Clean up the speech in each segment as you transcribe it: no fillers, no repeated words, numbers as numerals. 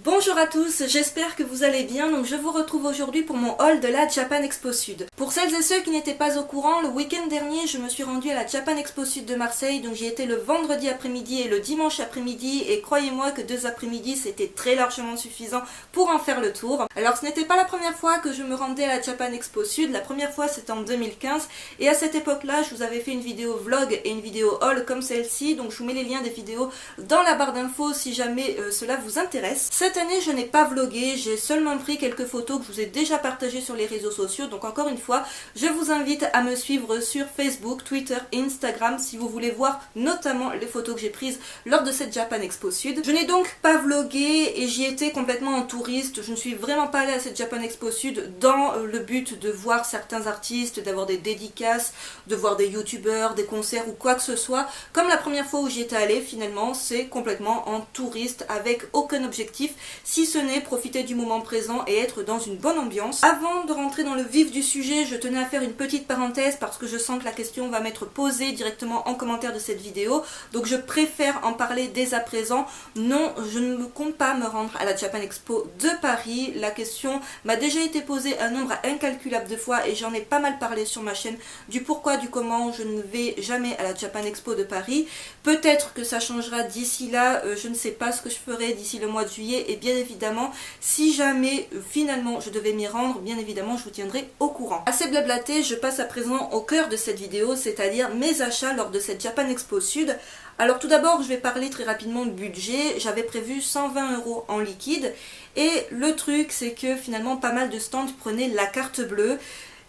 Bonjour à tous, j'espère que vous allez bien. Donc je vous retrouve aujourd'hui pour mon haul de la Japan Expo Sud. Pour celles et ceux qui n'étaient pas au courant, le week-end dernier je me suis rendue à la Japan Expo Sud de Marseille. Donc j'y étais le vendredi après-midi et le dimanche après-midi, et croyez-moi que 2 après-midi c'était très largement suffisant pour en faire le tour. Alors ce n'était pas la première fois que je me rendais à la Japan Expo Sud, la première fois c'était en 2015, et à cette époque-là je vous avais fait une vidéo vlog et une vidéo haul comme celle-ci. Donc je vous mets les liens des vidéos dans la barre d'infos si jamais cela vous intéresse. Cette année je n'ai pas vlogué, j'ai seulement pris quelques photos que je vous ai déjà partagées sur les réseaux sociaux. Donc encore une fois, je vous invite à me suivre sur Facebook, Twitter et Instagram si vous voulez voir notamment les photos que j'ai prises lors de cette Japan Expo Sud. Je n'ai donc pas vlogué et j'y étais complètement en touriste. Je ne suis vraiment pas allée à cette Japan Expo Sud dans le but de voir certains artistes, d'avoir des dédicaces, de voir des youtubeurs, des concerts ou quoi que ce soit. Comme la première fois où j'y étais allée, finalement c'est complètement en touriste avec aucun objectif, si ce n'est profiter du moment présent et être dans une bonne ambiance. Avant de rentrer dans le vif du sujet, je tenais à faire une petite parenthèse parce que je sens que la question va m'être posée directement en commentaire de cette vidéo, donc je préfère en parler dès à présent. Non, je ne me compte pas me rendre à la Japan Expo de Paris. La question m'a déjà été posée un nombre incalculable de fois et j'en ai pas mal parlé sur ma chaîne du pourquoi, du comment je ne vais jamais à la Japan Expo de Paris. Peut-être que ça changera d'ici là, je ne sais pas ce que je ferai d'ici le mois de juillet, et bien évidemment si jamais finalement je devais m'y rendre, bien évidemment je vous tiendrai au courant. Assez blablaté, je passe à présent au cœur de cette vidéo, c'est-à-dire mes achats lors de cette Japan Expo Sud. Alors tout d'abord je vais parler très rapidement de budget. J'avais prévu 120 € en liquide et le truc c'est que finalement pas mal de stands prenaient la carte bleue.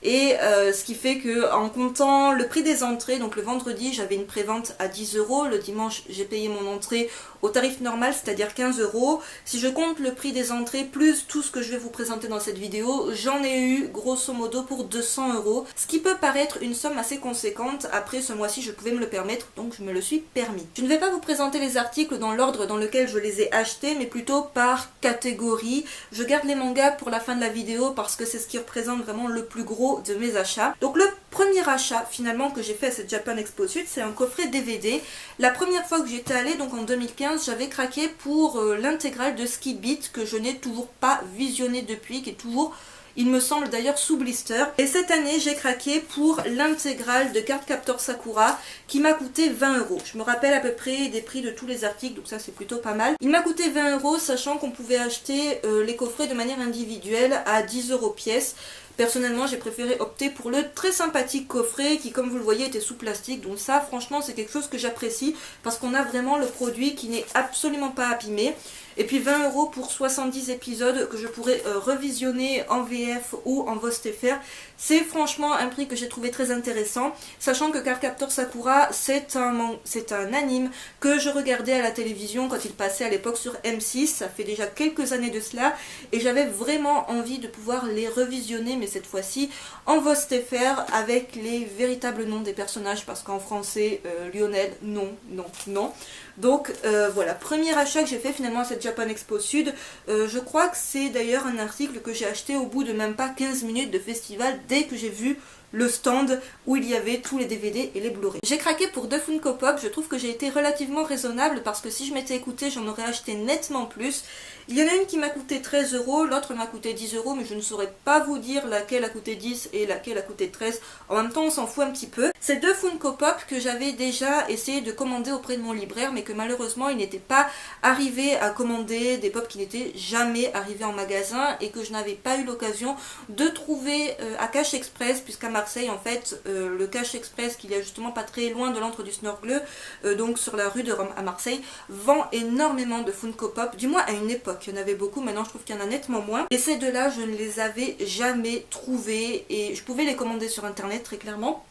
Et ce qui fait que en comptant le prix des entrées, donc le vendredi j'avais une prévente à 10 €, le dimanche j'ai payé mon entrée au tarif normal, c'est-à-dire 15 €. Si je compte le prix des entrées plus tout ce que je vais vous présenter dans cette vidéo, j'en ai eu grosso modo pour 200 €, ce qui peut paraître une somme assez conséquente. Après ce mois-ci je pouvais me le permettre, donc je me le suis permis. Je ne vais pas vous présenter les articles dans l'ordre dans lequel je les ai achetés, mais plutôt par catégorie. Je garde les mangas pour la fin de la vidéo parce que c'est ce qui représente vraiment le plus gros de mes achats. Donc le premier achat finalement que j'ai fait à cette Japan Expo Sud, c'est un coffret DVD. La première fois que j'étais allée, donc en 2015, j'avais craqué pour l'intégrale de Ski Beat que je n'ai toujours pas visionné depuis, qui est toujours, il me semble d'ailleurs, sous blister. Et cette année j'ai craqué pour l'intégrale de Cardcaptor Sakura qui m'a coûté 20 €. Je me rappelle à peu près des prix de tous les articles, donc ça c'est plutôt pas mal. Il m'a coûté 20 €, sachant qu'on pouvait acheter les coffrets de manière individuelle à 10 € pièce. Personnellement j'ai préféré opter pour le très sympathique coffret qui, comme vous le voyez, était sous plastique. Donc ça franchement c'est quelque chose que j'apprécie parce qu'on a vraiment le produit qui n'est absolument pas abîmé. Et puis 20 € pour 70 épisodes que je pourrais revisionner en VF ou en VOST-FR. C'est franchement un prix que j'ai trouvé très intéressant, sachant que Cardcaptor Sakura c'est un anime que je regardais à la télévision quand il passait à l'époque sur M6, ça fait déjà quelques années de cela, et j'avais vraiment envie de pouvoir les revisionner, mais cette fois-ci en VOST-FR avec les véritables noms des personnages, parce qu'en français Lionel, non, non, non. Donc voilà, premier achat que j'ai fait finalement à cette Japan Expo Sud. Je crois que c'est d'ailleurs un article que j'ai acheté au bout de même pas 15 minutes de festival, dès que j'ai vu le stand où il y avait tous les DVD et les Blu-ray. J'ai craqué pour 2 Funko Pop. Je trouve que j'ai été relativement raisonnable parce que si je m'étais écoutée, j'en aurais acheté nettement plus. Il y en a une qui m'a coûté 13 €, l'autre m'a coûté 10 €, mais je ne saurais pas vous dire laquelle a coûté 10 et laquelle a coûté 13. En même temps, on s'en fout un petit peu. Ces 2 Funko Pop que j'avais déjà essayé de commander auprès de mon libraire, mais que malheureusement, il n'était pas arrivé à commander, des pop qui n'étaient jamais arrivés en magasin et que je n'avais pas eu l'occasion de trouver à Cash Express, puisqu'à Marseille, en fait, le Cash Express, qu'il y a justement pas très loin de l'antre du Snorgle, donc sur la rue de Rome à Marseille, vend énormément de Funko Pop, du moins à une époque. Il y en avait beaucoup, maintenant je trouve qu'il y en a nettement moins. Et ces deux-là, je ne les avais jamais trouvés et je pouvais les commander sur internet très clairement,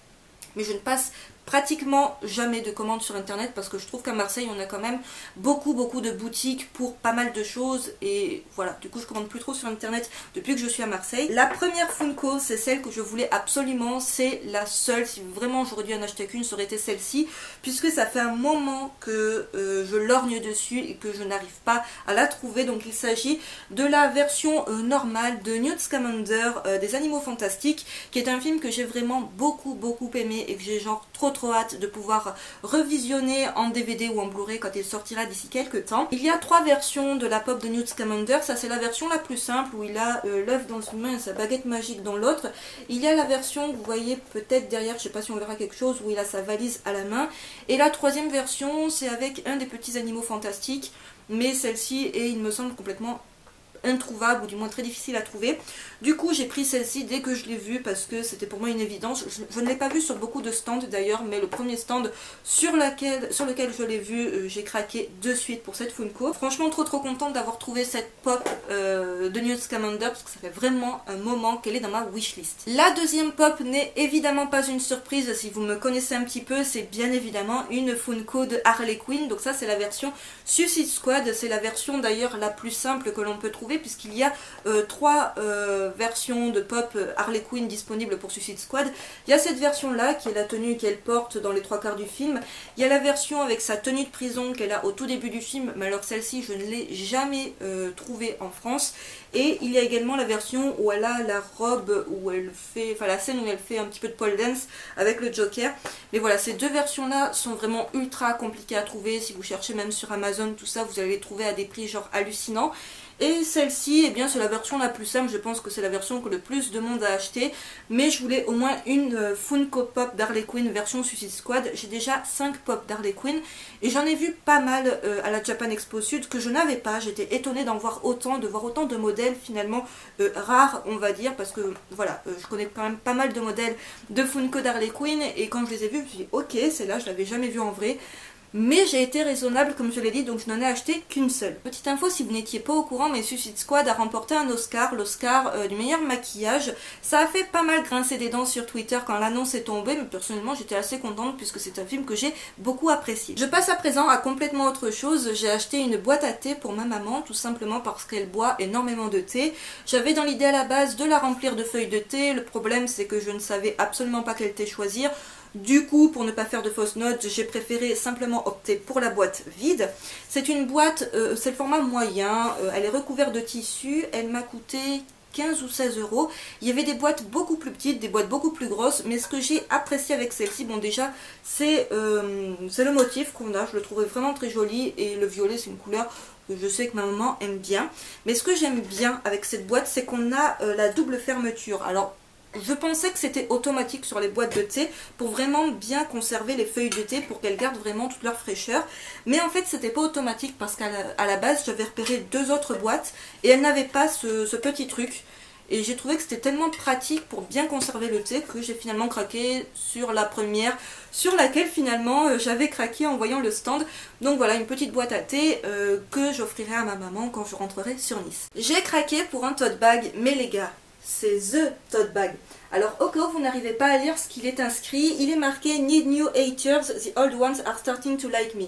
mais je ne passe pratiquement jamais de commandes sur internet parce que je trouve qu'à Marseille on a quand même beaucoup de boutiques pour pas mal de choses, et voilà, du coup je commande plus trop sur internet depuis que je suis à Marseille. La première Funko, c'est celle que je voulais absolument, c'est la seule, si vraiment j'aurais dû en acheter qu'une, ça aurait été celle-ci, puisque ça fait un moment que je lorgne dessus et que je n'arrive pas à la trouver. Donc il s'agit de la version normale de Newt Scamander des Animaux Fantastiques, qui est un film que j'ai vraiment beaucoup aimé et que j'ai genre trop trop hâte de pouvoir revisionner en DVD ou en Blu-ray quand il sortira d'ici quelques temps. Il y a 3 versions de la pop de Newt Scamander. Ça c'est la version la plus simple où il a l'œuf dans une main et sa baguette magique dans l'autre. Il y a la version que vous voyez peut-être derrière, je sais pas si on verra quelque chose, où il a sa valise à la main. Et la 3e version c'est avec un des petits animaux fantastiques, mais celle-ci est, il me semble, complètement introuvable, ou du moins très difficile à trouver. Du coup j'ai pris celle-ci dès que je l'ai vue parce que c'était pour moi une évidence. Je ne l'ai pas vue sur beaucoup de stands d'ailleurs, mais le premier stand sur lequel je l'ai vue, j'ai craqué de suite pour cette Funko. Franchement trop contente d'avoir trouvé cette pop de Newt Scamander parce que ça fait vraiment un moment qu'elle est dans ma wishlist. La deuxième pop n'est évidemment pas une surprise si vous me connaissez un petit peu, c'est bien évidemment une Funko de Harley Quinn. Donc ça c'est la version Suicide Squad, c'est la version d'ailleurs la plus simple que l'on peut trouver puisqu'il y a 3 versions de pop Harley Quinn disponibles pour Suicide Squad. Il y a cette version là qui est la tenue qu'elle porte dans les 3/4 du film. Il y a la version avec sa tenue de prison qu'elle a au tout début du film, mais alors celle-ci je ne l'ai jamais trouvée en France. Et il y a également la version où elle a la robe où elle fait, enfin la scène où elle fait un petit peu de pole dance avec le Joker. Mais voilà, ces 2 versions là sont vraiment ultra compliquées à trouver. Si vous cherchez même sur Amazon tout ça, vous allez les trouver à des prix genre hallucinants. Et celle-ci, eh bien c'est la version la plus simple, je pense que c'est la version que le plus de monde a acheté. Mais je voulais au moins une Funko Pop d'Harley Quinn version Suicide Squad. J'ai déjà 5 pop d'Harley Quinn et j'en ai vu pas mal à la Japan Expo Sud que je n'avais pas. J'étais étonnée d'en voir autant, de voir autant de modèles finalement rares on va dire. Parce que voilà, je connais quand même pas mal de modèles de Funko d'Harley Quinn. Et quand je les ai vus, je me suis dit ok, celle-là je l'avais jamais vue en vrai. Mais j'ai été raisonnable comme je l'ai dit, donc je n'en ai acheté qu'une seule. Petite info si vous n'étiez pas au courant, mais Suicide Squad a remporté un Oscar, l'Oscar du meilleur maquillage. Ça a fait pas mal grincer des dents sur Twitter quand l'annonce est tombée, mais personnellement j'étais assez contente puisque c'est un film que j'ai beaucoup apprécié. Je passe à présent à complètement autre chose. J'ai acheté une boîte à thé pour ma maman, tout simplement parce qu'elle boit énormément de thé. J'avais dans l'idée à la base de la remplir de feuilles de thé. Le problème c'est que je ne savais absolument pas quel thé choisir. Du coup, pour ne pas faire de fausses notes, j'ai préféré simplement opter pour la boîte vide. C'est une boîte, c'est le format moyen, elle est recouverte de tissu, elle m'a coûté 15 ou 16 euros. Il y avait des boîtes beaucoup plus petites, des boîtes beaucoup plus grosses, mais ce que j'ai apprécié avec celle-ci, bon déjà, c'est le motif qu'on a, je le trouvais vraiment très joli, et le violet c'est une couleur que je sais que ma maman aime bien. Mais ce que j'aime bien avec cette boîte, c'est qu'on a la double fermeture. Alors, je pensais que c'était automatique sur les boîtes de thé pour vraiment bien conserver les feuilles de thé pour qu'elles gardent vraiment toute leur fraîcheur. Mais en fait c'était pas automatique parce qu'à la base j'avais repéré 2 autres boîtes et elles n'avaient pas ce petit truc. Et j'ai trouvé que c'était tellement pratique pour bien conserver le thé que j'ai finalement craqué sur la première, sur laquelle finalement j'avais craqué en voyant le stand. Donc voilà, une petite boîte à thé que j'offrirai à ma maman quand je rentrerai sur Nice. J'ai craqué pour un tote bag, mais les gars, c'est THE tote bag. Alors au cas où vous n'arrivez pas à lire ce qu'il est inscrit, il est marqué Need new haters, the old ones are starting to like me.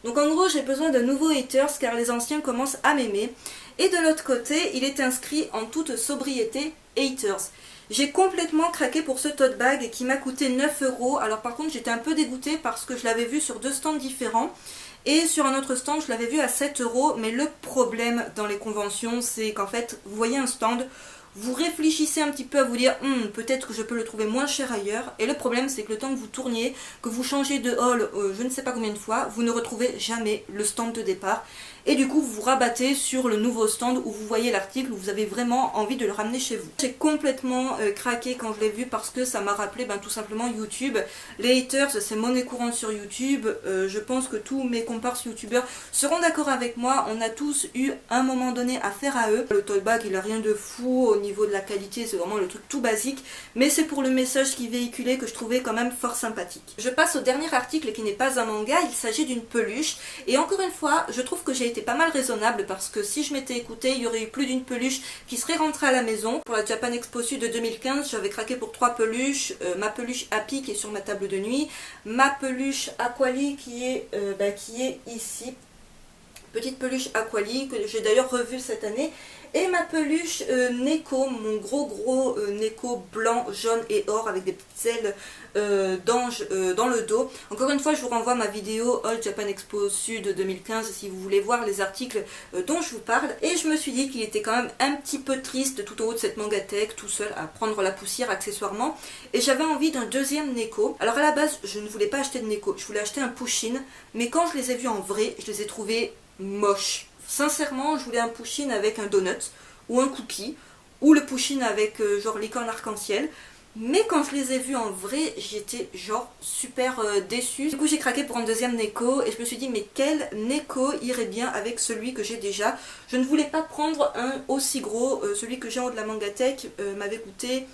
Donc en gros j'ai besoin de nouveaux haters car les anciens commencent à m'aimer. Et de l'autre côté il est inscrit en toute sobriété haters. J'ai complètement craqué pour ce tote bag qui m'a coûté 9 euros. Alors par contre j'étais un peu dégoûtée parce que je l'avais vu sur 2 stands différents. Et sur un autre stand je l'avais vu à 7 euros. Mais le problème dans les conventions c'est qu'en fait vous voyez un stand, vous réfléchissez un petit peu à vous dire peut-être que je peux le trouver moins cher ailleurs. Et le problème c'est que le temps que vous tourniez, que vous changez de hall je ne sais pas combien de fois, vous ne retrouvez jamais le stand de départ. Et du coup vous vous rabattez sur le nouveau stand où vous voyez l'article, où vous avez vraiment envie de le ramener chez vous. J'ai complètement craqué quand je l'ai vu parce que ça m'a rappelé tout simplement YouTube. Les haters c'est monnaie courante sur YouTube. Je pense que tous mes comparses youtubeurs seront d'accord avec moi. On a tous eu un moment donné affaire à eux. Le tote bag il a rien de fou au niveau de la qualité, c'est vraiment le truc tout basique. Mais c'est pour le message qu'il véhiculait que je trouvais quand même fort sympathique. Je passe au dernier article qui n'est pas un manga, il s'agit d'une peluche. Et encore une fois, je trouve que j'ai été pas mal raisonnable parce que si je m'étais écoutée, il y aurait eu plus d'une peluche qui serait rentrée à la maison. Pour la Japan Expo Sud de 2015, j'avais craqué pour 3 peluches. Ma peluche Happy qui est sur ma table de nuit, ma peluche Aquali qui est ici. petite peluche Aquali que j'ai d'ailleurs revue cette année. Et ma peluche Neko, mon gros Neko blanc, jaune et or avec des petites ailes d'ange dans le dos. Encore une fois, je vous renvoie à ma vidéo All Japan Expo Sud 2015 si vous voulez voir les articles dont je vous parle. Et je me suis dit qu'il était quand même un petit peu triste tout en haut de cette mangatech, tout seul à prendre la poussière accessoirement. Et j'avais envie d'un deuxième Neko. Alors à la base, je ne voulais pas acheter de Neko, je voulais acheter un Pusheen. Mais quand je les ai vus en vrai, je les ai trouvés moches. Sincèrement, je voulais un Pusheen avec un donut ou un cookie, ou le Pusheen avec genre licorne arc-en-ciel. Mais quand je les ai vus en vrai, j'étais genre super déçue. Du coup, j'ai craqué pour un deuxième Neko et je me suis dit mais quel Neko irait bien avec celui que j'ai déjà. Je ne voulais pas prendre un aussi gros, celui que j'ai en haut de la mangatech m'avait coûté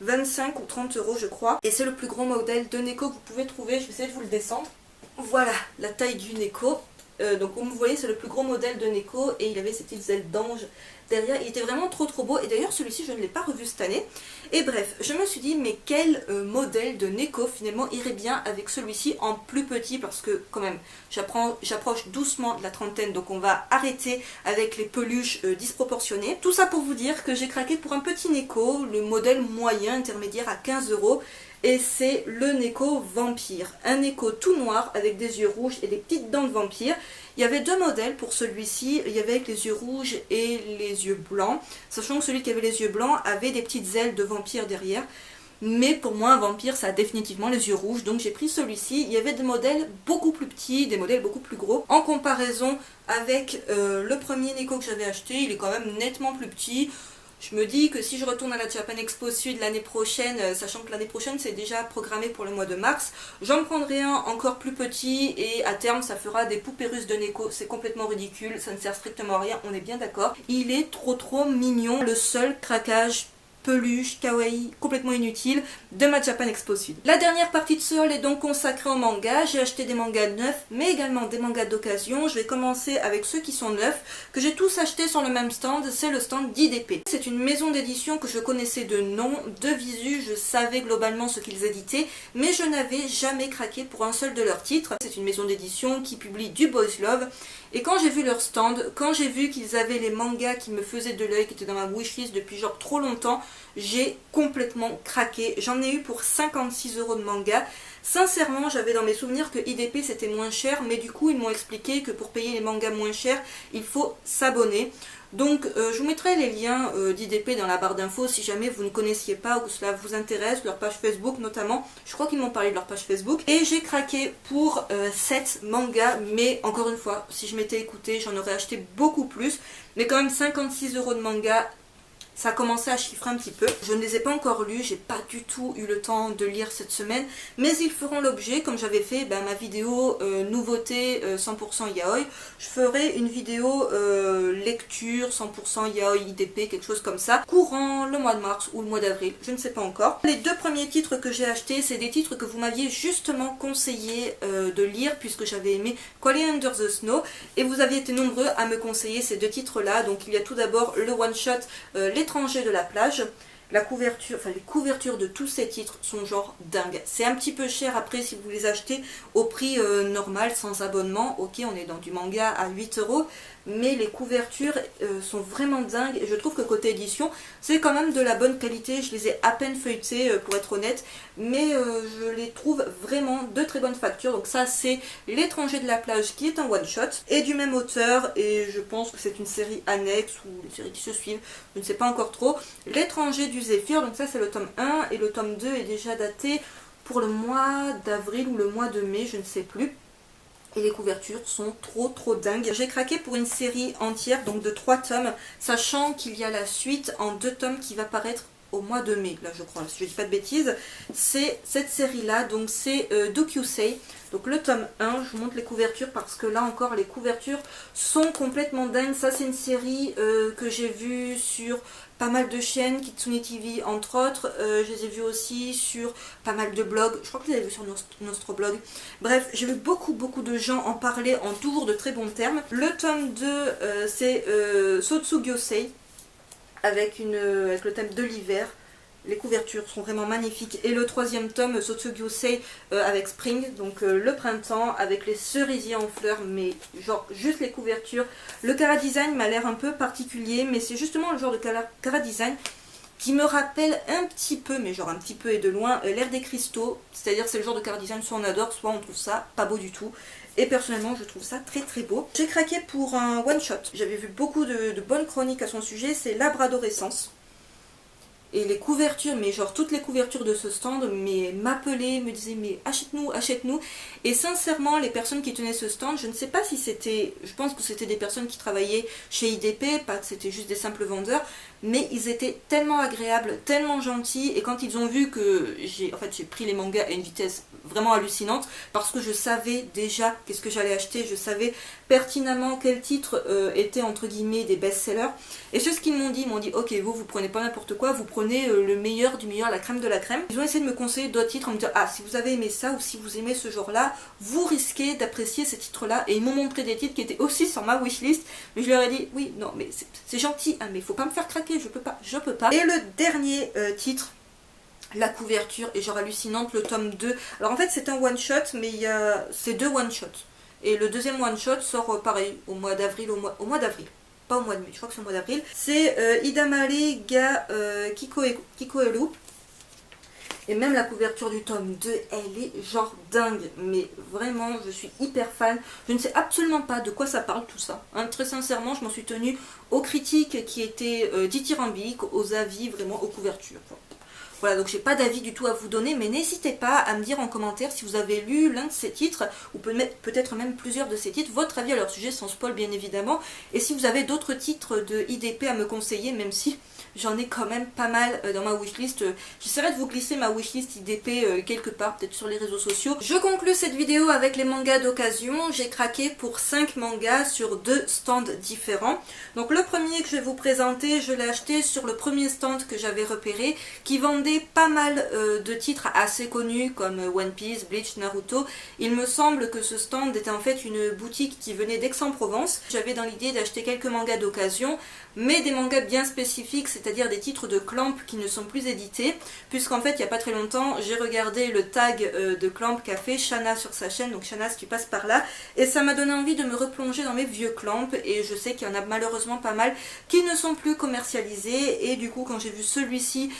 25 ou 30 € je crois. Et c'est le plus gros modèle de Neko que vous pouvez trouver, je vais essayer de vous le descendre. Voilà la taille du Neko. Donc comme vous voyez c'est le plus gros modèle de Neko et il avait ces petites ailes d'ange derrière, il était vraiment trop beau et d'ailleurs celui-ci je ne l'ai pas revu cette année. Et bref, je me suis dit mais quel modèle de Neko finalement irait bien avec celui-ci en plus petit, parce que quand même j'approche doucement de la trentaine, donc on va arrêter avec les peluches disproportionnées. Tout ça pour vous dire que j'ai craqué pour un petit Neko, le modèle moyen intermédiaire à 15 €. Et c'est le Neko Vampire. Un Neko tout noir avec des yeux rouges et des petites dents de vampire. Il y avait deux modèles pour celui-ci. Il y avait avec les yeux rouges et les yeux blancs. Sachant que celui qui avait les yeux blancs avait des petites ailes de vampire derrière. Mais pour moi, un vampire, ça a définitivement les yeux rouges. Donc j'ai pris celui-ci. Il y avait des modèles beaucoup plus petits, des modèles beaucoup plus gros. En comparaison avec le premier Neko que j'avais acheté, il est quand même nettement plus petit. Je me dis que si je retourne à la Japan Expo Sud l'année prochaine, sachant que l'année prochaine c'est déjà programmé pour le mois de mars, j'en prendrai un encore plus petit et à terme ça fera des poupées russes de Neko. C'est complètement ridicule, ça ne sert strictement à rien, on est bien d'accord. Il est trop mignon, le seul craquage peluche, kawaii, complètement inutile de ma Japan Expo Sud. La dernière partie de ce haul est donc consacrée aux mangas. J'ai acheté des mangas neufs, mais également des mangas d'occasion. Je vais commencer avec ceux qui sont neufs, que j'ai tous achetés sur le même stand, c'est le stand d'IDP. C'est une maison d'édition que je connaissais de nom, de visu, je savais globalement ce qu'ils éditaient, mais je n'avais jamais craqué pour un seul de leurs titres. C'est une maison d'édition qui publie du boys love, et quand j'ai vu leur stand, quand j'ai vu qu'ils avaient les mangas qui me faisaient de l'œil, qui étaient dans ma wishlist depuis genre trop longtemps, j'ai complètement craqué. J'en ai eu pour 56 € de manga. Sincèrement, j'avais dans mes souvenirs que IDP c'était moins cher, mais du coup ils m'ont expliqué que pour payer les mangas moins chers, il faut s'abonner. Donc je vous mettrai les liens d'IDP dans la barre d'infos si jamais vous ne connaissiez pas ou que cela vous intéresse, leur page Facebook notamment. Je crois qu'ils m'ont parlé de leur page Facebook. Et j'ai craqué pour 7 mangas, mais encore une fois, si je m'étais écoutée, j'en aurais acheté beaucoup plus. Mais quand même 56 € de manga, ça a commencé à chiffrer un petit peu. Je ne les ai pas encore lus, j'ai pas du tout eu le temps de lire cette semaine, mais ils feront l'objet, comme j'avais fait ma vidéo nouveauté 100% yaoi. Je ferai une vidéo lecture 100% yaoi IDP, quelque chose comme ça, courant le mois de mars ou le mois d'avril, je ne sais pas encore. Les deux premiers titres que j'ai achetés, c'est des titres que vous m'aviez justement conseillé de lire, puisque j'avais aimé Quali Under the Snow, et vous aviez été nombreux à me conseiller ces deux titres là. Donc il y a tout d'abord le one shot L'étranger de la plage. La couverture, enfin les couvertures de tous ces titres sont genre dingues. C'est un petit peu cher après si vous les achetez au prix normal sans abonnement. Ok, on est dans du manga à 8 €, mais les couvertures sont vraiment dingues et je trouve que côté édition c'est quand même de la bonne qualité. Je les ai à peine feuilletées pour être honnête, mais je les trouve vraiment de très bonne facture. Donc ça c'est L'étranger de la plage qui est un one shot et du même auteur, et je pense que c'est une série annexe ou une série qui se suivent, je ne sais pas encore trop. L'étranger du Zéphyr, donc ça c'est le tome 1 et le tome 2 est déjà daté pour le mois d'avril ou le mois de mai, je ne sais plus. Et les couvertures sont trop dingues. J'ai craqué pour une série entière, donc de 3 tomes, sachant qu'il y a la suite en 2 tomes qui va paraître au mois de mai, là je crois, si je dis pas de bêtises. C'est cette série là, donc c'est Dokyusei. Donc le tome 1, je vous montre les couvertures parce que là encore les couvertures sont complètement dingues. Ça c'est une série que j'ai vue sur pas mal de chaînes, Kitsune TV entre autres. Je les ai vues aussi sur pas mal de blogs, je crois que je les ai vues sur notre blog. Bref, j'ai vu beaucoup de gens en parler en toujours de très bons termes. Le tome 2 c'est Sotsugyosei avec le thème de l'hiver. Les couvertures sont vraiment magnifiques. Et le troisième tome, Sotsugyosei avec Spring, donc le printemps, avec les cerisiers en fleurs, mais genre juste les couvertures. Le chara design m'a l'air un peu particulier, mais c'est justement le genre de chara design qui me rappelle un petit peu, mais genre un petit peu et de loin, l'ère des cristaux. C'est-à-dire c'est le genre de chara design, soit on adore, soit on trouve ça pas beau du tout. Et personnellement je trouve ça très très beau. J'ai craqué pour un one shot. J'avais vu beaucoup de bonnes chroniques à son sujet, c'est Labradorescence. Et les couvertures, mais genre toutes les couvertures de ce stand, mais m'appelaient, me disaient mais achète-nous, achète-nous. Et sincèrement, les personnes qui tenaient ce stand, je ne sais pas si c'était, je pense que c'était des personnes qui travaillaient chez IDP, pas que c'était juste des simples vendeurs, mais ils étaient tellement agréables, tellement gentils, et quand ils ont vu que j'ai pris les mangas à une vitesse vraiment hallucinante, parce que je savais déjà qu'est-ce que j'allais acheter, je savais pertinemment quels titres étaient entre guillemets des best-sellers, et c'est ce qu'ils m'ont dit, ok, vous prenez pas n'importe quoi, vous prenez le meilleur du meilleur, la crème de la crème. Ils ont essayé de me conseiller d'autres titres en me disant, ah, si vous avez aimé ça, ou si vous aimez ce genre-là, vous risquez d'apprécier ces titres-là, et ils m'ont montré des titres qui étaient aussi sur ma wishlist, mais je leur ai dit, oui, non, mais c'est gentil, hein, mais faut pas me faire craquer, je peux pas. Et le dernier titre, la couverture est genre hallucinante, le tome 2. Alors en fait c'est un one shot, mais c'est deux one shots. Et le deuxième one shot sort pareil au mois d'avril, au mois d'avril. Pas au mois de mai, je crois que c'est au mois d'avril. C'est Idamare ga Kikoeru. Et même la couverture du tome 2, elle est genre dingue. Mais vraiment, je suis hyper fan. Je ne sais absolument pas de quoi ça parle tout ça. Hein, très sincèrement, je m'en suis tenue aux critiques qui étaient dithyrambiques, aux avis, vraiment aux couvertures. Voilà, donc j'ai pas d'avis du tout à vous donner, mais n'hésitez pas à me dire en commentaire si vous avez lu l'un de ces titres, ou peut-être même plusieurs de ces titres, votre avis à leur sujet, sans spoil bien évidemment, et si vous avez d'autres titres de IDP à me conseiller, même si j'en ai quand même pas mal dans ma wishlist. J'essaierai de vous glisser ma wishlist IDP quelque part, peut-être sur les réseaux sociaux. Je conclue cette vidéo avec les mangas d'occasion. J'ai craqué pour 5 mangas sur 2 stands différents. Donc le premier que je vais vous présenter, je l'ai acheté sur le premier stand que j'avais repéré, qui vendait pas mal de titres assez connus comme One Piece, Bleach, Naruto. Il me semble que ce stand était en fait une boutique qui venait d'Aix-en-Provence. J'avais dans l'idée d'acheter quelques mangas d'occasion, mais des mangas bien spécifiques, c'est-à-dire des titres de Clamp qui ne sont plus édités, puisqu'en fait il n'y a pas très longtemps j'ai regardé le tag de Clamp qu'a fait Shana sur sa chaîne, donc Shana si tu passes par là, et ça m'a donné envie de me replonger dans mes vieux Clamp, et je sais qu'il y en a malheureusement pas mal qui ne sont plus commercialisés, et du coup quand j'ai vu celui-ci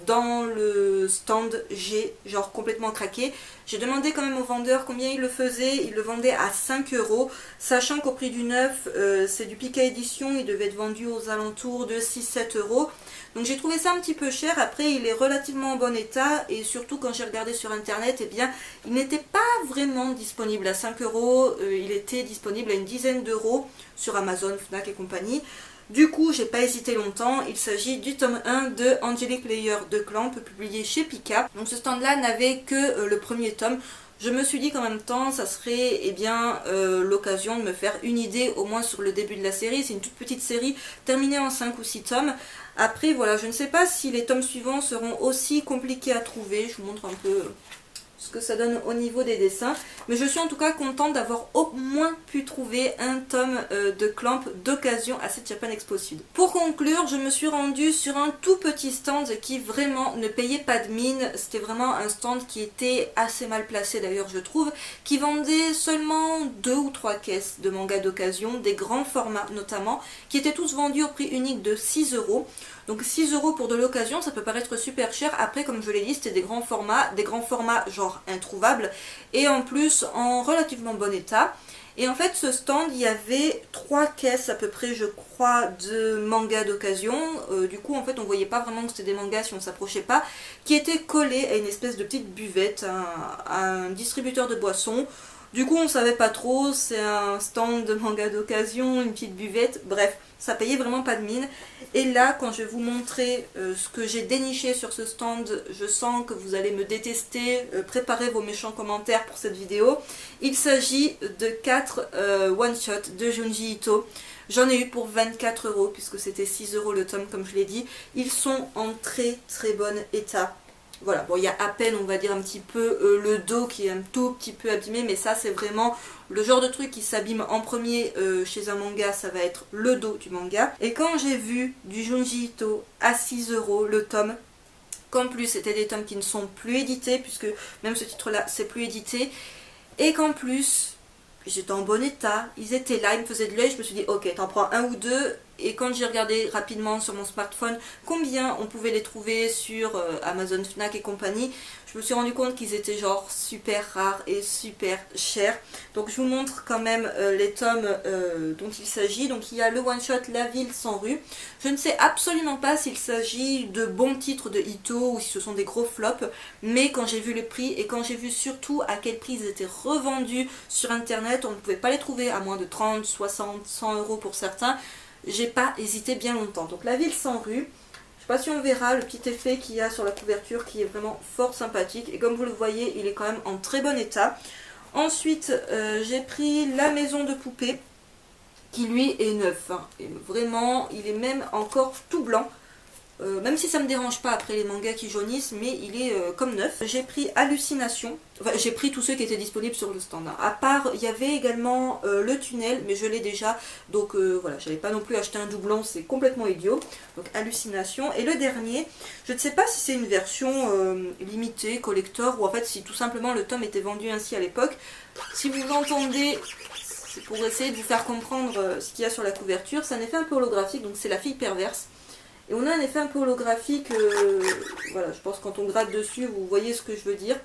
dans le stand, j'ai genre complètement craqué. J'ai demandé quand même au vendeur combien il le faisait, il le vendait à 5 €, sachant qu'au prix du neuf, c'est du Pika édition, il devait être vendu aux alentours de 6-7 €. Donc j'ai trouvé ça un petit peu cher. Après il est relativement en bon état, et surtout quand j'ai regardé sur internet, eh bien il n'était pas vraiment disponible à 5 €, il était disponible à une dizaine d'euros sur Amazon, Fnac et compagnie. Du coup, j'ai pas hésité longtemps, il s'agit du tome 1 de Angelic Layer de Clamp, publié chez Pika. Donc ce stand-là n'avait que le premier tome. Je me suis dit qu'en même temps, ça serait l'occasion de me faire une idée au moins sur le début de la série. C'est une toute petite série terminée en 5 ou 6 tomes. Après, voilà, je ne sais pas si les tomes suivants seront aussi compliqués à trouver. Je vous montre un peu ce que ça donne au niveau des dessins, mais je suis en tout cas contente d'avoir au moins pu trouver un tome de Clamp d'occasion à cette Japan Expo Sud. Pour conclure, je me suis rendue sur un tout petit stand qui vraiment ne payait pas de mine. C'était vraiment un stand qui était assez mal placé d'ailleurs je trouve, qui vendait seulement 2 ou 3 caisses de mangas d'occasion, des grands formats notamment, qui étaient tous vendus au prix unique de 6 €. Donc 6 € pour de l'occasion, ça peut paraître super cher. Après, comme je l'ai dit, c'était des grands formats genre introuvables, et en plus en relativement bon état. Et en fait, ce stand, il y avait 3 caisses à peu près, je crois, de mangas d'occasion. Du coup, en fait, on voyait pas vraiment que c'était des mangas si on s'approchait pas, qui étaient collés à une espèce de petite buvette, un distributeur de boissons. Du coup, on savait pas trop, c'est un stand de manga d'occasion, une petite buvette, bref, ça payait vraiment pas de mine. Et là, quand je vais vous montrer ce que j'ai déniché sur ce stand, je sens que vous allez me détester, préparez vos méchants commentaires pour cette vidéo. Il s'agit de 4 one-shot de Junji Ito. J'en ai eu pour 24 € puisque c'était 6 € le tome comme je l'ai dit. Ils sont en très très bon état. Voilà, bon il y a à peine on va dire un petit peu le dos qui est un tout petit peu abîmé, mais ça c'est vraiment le genre de truc qui s'abîme en premier chez un manga, ça va être le dos du manga. Et quand j'ai vu du Junji Ito à 6 € le tome, qu'en plus c'était des tomes qui ne sont plus édités, puisque même ce titre là c'est plus édité, et qu'en plus j'étais en bon état, ils étaient là, ils me faisaient de l'œil, je me suis dit ok, t'en prends un ou deux. Et quand j'ai regardé rapidement sur mon smartphone combien on pouvait les trouver sur Amazon, Fnac et compagnie, je me suis rendu compte qu'ils étaient genre super rares et super chers. Donc je vous montre quand même les tomes dont il s'agit. Donc il y a le one shot La Ville sans rue. Je ne sais absolument pas s'il s'agit de bons titres de Ito ou si ce sont des gros flops, mais quand j'ai vu le prix et quand j'ai vu surtout à quel prix ils étaient revendus sur internet, on ne pouvait pas les trouver à moins de 30, 60, 100 euros pour certains. J'ai pas hésité bien longtemps. Donc La Ville sans rue, je sais pas si on verra le petit effet qu'il y a sur la couverture qui est vraiment fort sympathique. Et comme vous le voyez, il est quand même en très bon état. Ensuite, j'ai pris La Maison de Poupée, qui lui est neuf. Hein. Et vraiment, il est même encore tout blanc. Même si ça me dérange pas après les mangas qui jaunissent, mais il est comme neuf. J'ai pris Hallucination, enfin j'ai pris tous ceux qui étaient disponibles sur le stand. Hein. À part, il y avait également Le Tunnel, mais je l'ai déjà, donc voilà, j'avais pas non plus acheté un doublon, c'est complètement idiot. Donc Hallucination. Et le dernier, je ne sais pas si c'est une version limitée, collector, ou en fait si tout simplement le tome était vendu ainsi à l'époque. Si vous entendez, c'est pour essayer de vous faire comprendre ce qu'il y a sur la couverture, c'est un effet un peu holographique, donc c'est La Fille Perverse. Et on a un effet un peu holographique, voilà, je pense que quand on gratte dessus, vous voyez ce que je veux dire,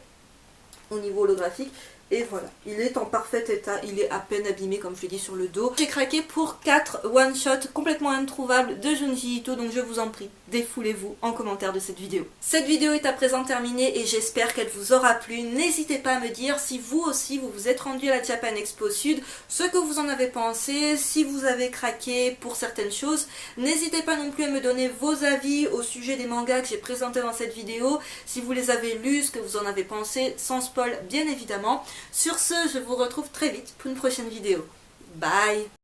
au niveau holographique. Et voilà, il est en parfait état, il est à peine abîmé comme je l'ai dit sur le dos. J'ai craqué pour 4 one-shots complètement introuvables de Junji Ito, donc je vous en prie, défoulez-vous en commentaire de cette vidéo. Cette vidéo est à présent terminée et j'espère qu'elle vous aura plu. N'hésitez pas à me dire si vous aussi vous vous êtes rendu à la Japan Expo Sud, ce que vous en avez pensé, si vous avez craqué pour certaines choses. N'hésitez pas non plus à me donner vos avis au sujet des mangas que j'ai présentés dans cette vidéo, si vous les avez lus, ce que vous en avez pensé, sans spoil bien évidemment. Sur ce, je vous retrouve très vite pour une prochaine vidéo. Bye!